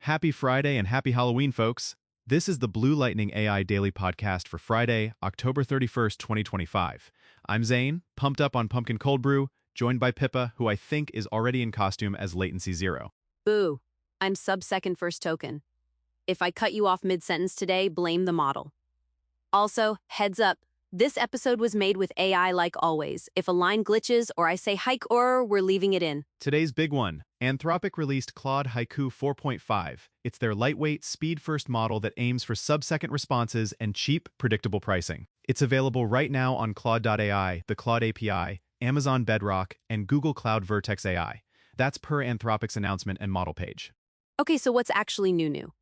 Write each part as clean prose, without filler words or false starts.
Happy Friday and happy Halloween, folks. This is the Blue Lightning AI Daily Podcast for Friday, October 31st, 2025. I'm Zane, pumped up on pumpkin cold brew, joined by Pippa, who I think is already in costume as Latency Zero. Boo. I'm sub-second first token. If I cut you off mid-sentence today, blame the model. Also, heads up, this episode was made with AI like always. If a line glitches or I say hike or, we're leaving it in. Today's big one. Anthropic released Claude Haiku 4.5. It's their lightweight, speed-first model that aims for sub-second responses and cheap, predictable pricing. It's available right now on Claude.ai, the Claude API, Amazon Bedrock, and Google Cloud Vertex AI. That's per Anthropic's announcement and model page. Okay, so what's actually new?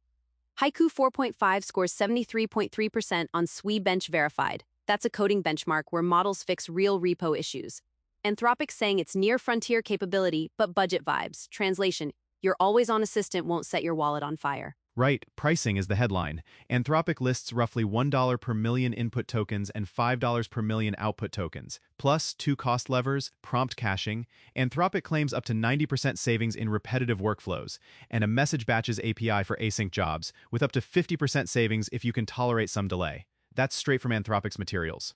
Haiku 4.5 scores 73.3% on SWE Bench Verified. That's a coding benchmark where models fix real repo issues. Anthropic's saying it's near-frontier capability, but budget vibes. Translation, your always-on assistant won't set your wallet on fire. Right, pricing is the headline. Anthropic lists roughly $1 per million input tokens and $5 per million output tokens, plus two cost levers, prompt caching. Anthropic claims up to 90% savings in repetitive workflows, and a message batches API for async jobs, with up to 50% savings if you can tolerate some delay. That's straight from Anthropic's materials.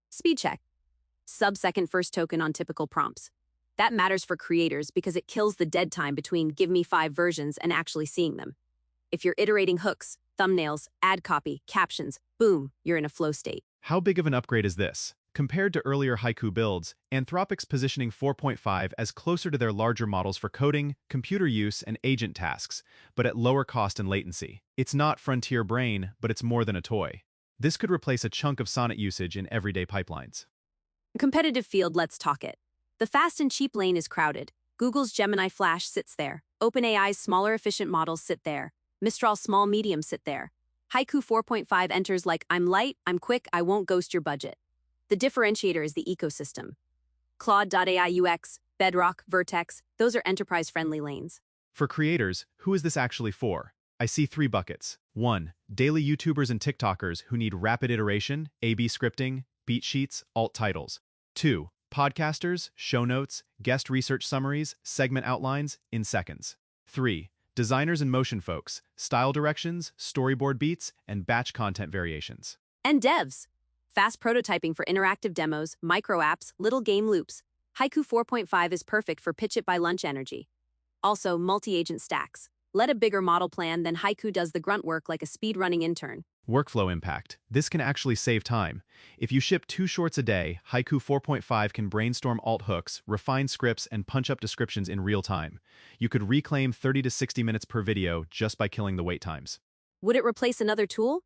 Speed check. Sub-second first token on typical prompts. That matters for creators because it kills the dead time between give me 5 versions and actually seeing them. If you're iterating hooks, thumbnails, ad copy, captions, boom, you're in a flow state. How big of an upgrade is this? Compared to earlier Haiku builds, Anthropic's positioning 4.5 as closer to their larger models for coding, computer use, and agent tasks, but at lower cost and latency. It's not frontier brain, but it's more than a toy. This could replace a chunk of sonnet usage in everyday pipelines. Competitive field, let's talk it. The fast and cheap lane is crowded. Google's Gemini Flash sits there. OpenAI's smaller efficient models sit there. Mistral small medium sit there. Haiku 4.5 enters like I'm light, I'm quick, I won't ghost your budget. The differentiator is the ecosystem. Claude.ai UX, Bedrock, Vertex, those are enterprise-friendly lanes. For creators, who is this actually for? I see 3 buckets. 1. Daily YouTubers and TikTokers who need rapid iteration, A/B scripting, beat sheets, alt titles. 2. Podcasters, show notes, guest research summaries, segment outlines in seconds. 3. Designers and motion folks, style directions, storyboard beats, and batch content variations. And devs. Fast prototyping for interactive demos, micro apps, little game loops. Haiku 4.5 is perfect for pitch it by lunch energy. Also, multi-agent stacks. Let a bigger model plan, then Haiku does the grunt work like a speed-running intern. Workflow impact. This can actually save time. If you ship 2 shorts a day, Haiku 4.5 can brainstorm alt hooks, refine scripts, and punch up descriptions in real time. You could reclaim 30 to 60 minutes per video just by killing the wait times. Would it replace another tool?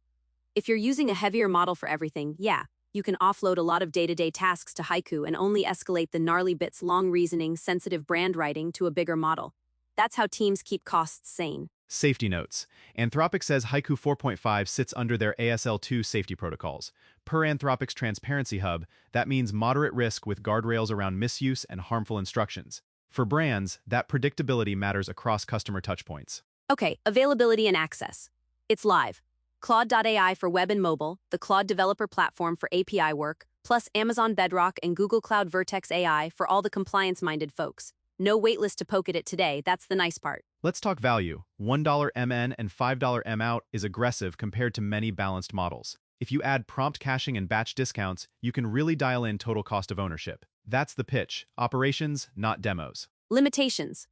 If you're using a heavier model for everything, yeah, you can offload a lot of day-to-day tasks to Haiku and only escalate the gnarly bits, long reasoning, sensitive brand writing to a bigger model. That's how teams keep costs sane. Safety notes. Anthropic says Haiku 4.5 sits under their ASL2 safety protocols. Per Anthropic's Transparency Hub, that means moderate risk with guardrails around misuse and harmful instructions. For brands, that predictability matters across customer touchpoints. Okay, availability and access. It's live. Claude.ai for web and mobile, the Claude developer platform for API work, plus Amazon Bedrock and Google Cloud Vertex AI for all the compliance-minded folks. No waitlist to poke at it today, that's the nice part. Let's talk value. $1 MN and $5 M out is aggressive compared to many balanced models. If you add prompt caching and batch discounts, you can really dial in total cost of ownership. That's the pitch. Operations, not demos. Limitations.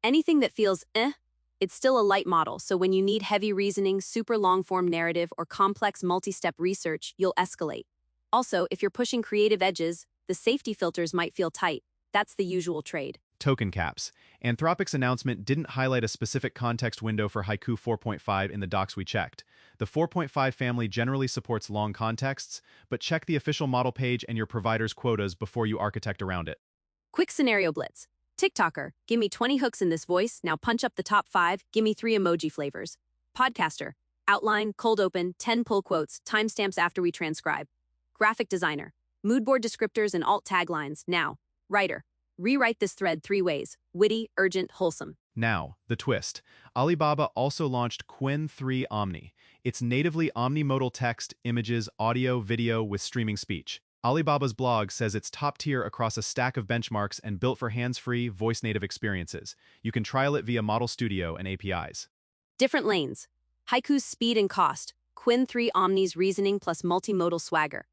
Anything that feels it's still a light model, so when you need heavy reasoning, super long-form narrative, or complex multi-step research, you'll escalate. Also, if you're pushing creative edges, the safety filters might feel tight. That's the usual trade. Token caps. Anthropic's announcement didn't highlight a specific context window for Haiku 4.5 in the docs we checked. The 4.5 family generally supports long contexts, but check the official model page and your provider's quotas before you architect around it. Quick scenario blitz. TikToker, give me 20 hooks in this voice, now punch up the top 5, give me 3 emoji flavors. Podcaster, outline, cold open, 10 pull quotes, timestamps after we transcribe. Graphic designer, mood board descriptors and alt taglines, now. Writer, rewrite this thread 3 ways, witty, urgent, wholesome. Now, the twist. Alibaba also launched Qwen 3 Omni. It's natively omnimodal text, images, audio, video with streaming speech. Alibaba's blog says it's top tier across a stack of benchmarks and built for hands-free, voice-native experiences. You can trial it via Model Studio and APIs. Different lanes. Haiku's speed and cost. Quinn 3 Omni's reasoning plus multimodal swagger.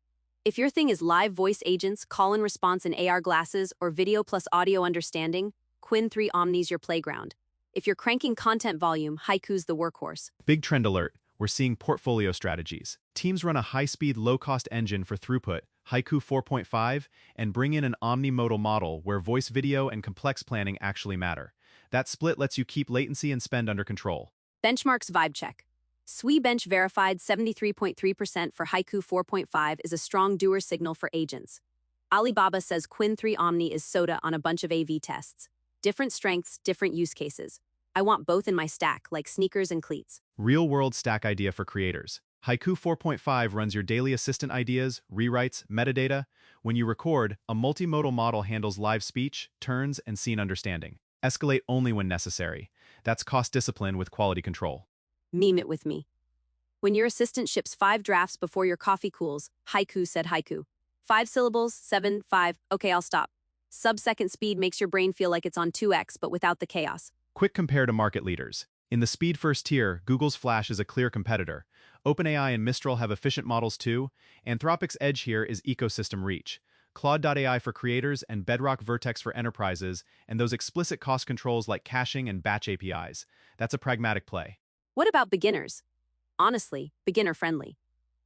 If your thing is live voice agents, call and response in AR glasses, or video plus audio understanding, Quinn 3 Omni's your playground. If you're cranking content volume, Haiku's the workhorse. Big trend alert. We're seeing portfolio strategies. Teams run a high-speed, low-cost engine for throughput, Haiku 4.5, and bring in an omnimodal model where voice, video, and complex planning actually matter. That split lets you keep latency and spend under control. Benchmarks vibe check. SWE Bench verified 73.3% for Haiku 4.5 is a strong doer signal for agents. Alibaba says Quinn 3 Omni is soda on a bunch of AV tests. Different strengths, different use cases. I want both in my stack, like sneakers and cleats. Real-world stack idea for creators. Haiku 4.5 runs your daily assistant ideas, rewrites, metadata. When you record, a multimodal model handles live speech, turns, and scene understanding. Escalate only when necessary. That's cost discipline with quality control. Meme it with me. When your assistant ships 5 drafts before your coffee cools, Haiku said haiku. 5 syllables, 7, 5, okay, I'll stop. Sub-second speed makes your brain feel like it's on 2x, but without the chaos. Quick compare to market leaders. In the speed-first tier, Google's Flash is a clear competitor. OpenAI and Mistral have efficient models too. Anthropic's edge here is ecosystem reach. Claude.ai for creators and Bedrock Vertex for enterprises, and those explicit cost controls like caching and batch APIs. That's a pragmatic play. What about beginners? Honestly, beginner-friendly.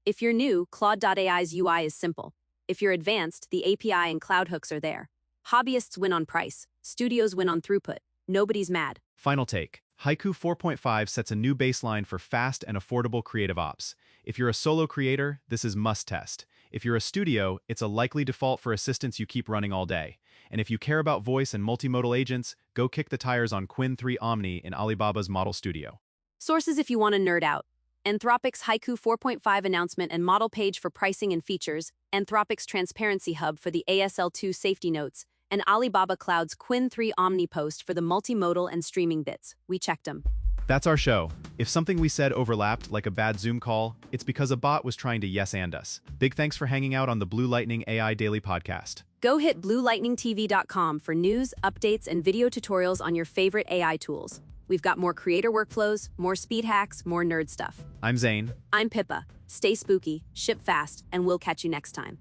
If you're new, Claude.ai's UI is simple. If you're advanced, the API and cloud hooks are there. Hobbyists win on price. Studios win on throughput. Nobody's mad. Final take. Haiku 4.5 sets a new baseline for fast and affordable creative ops. If you're a solo creator, this is must test. If you're a studio, it's a likely default for assistants you keep running all day. And if you care about voice and multimodal agents, go kick the tires on Quinn 3 Omni in Alibaba's Model Studio. Sources if you want to nerd out. Anthropic's Haiku 4.5 announcement and model page for pricing and features, Anthropic's Transparency Hub for the ASL2 safety notes, and Alibaba Cloud's Quinn 3 Omni post for the multimodal and streaming bits. We checked them. That's our show. If something we said overlapped, like a bad Zoom call, it's because a bot was trying to yes-and us. Big thanks for hanging out on the Blue Lightning AI Daily Podcast. Go hit bluelightningtv.com for news, updates, and video tutorials on your favorite AI tools. We've got more creator workflows, more speed hacks, more nerd stuff. I'm Zane. I'm Pippa. Stay spooky, ship fast, and we'll catch you next time.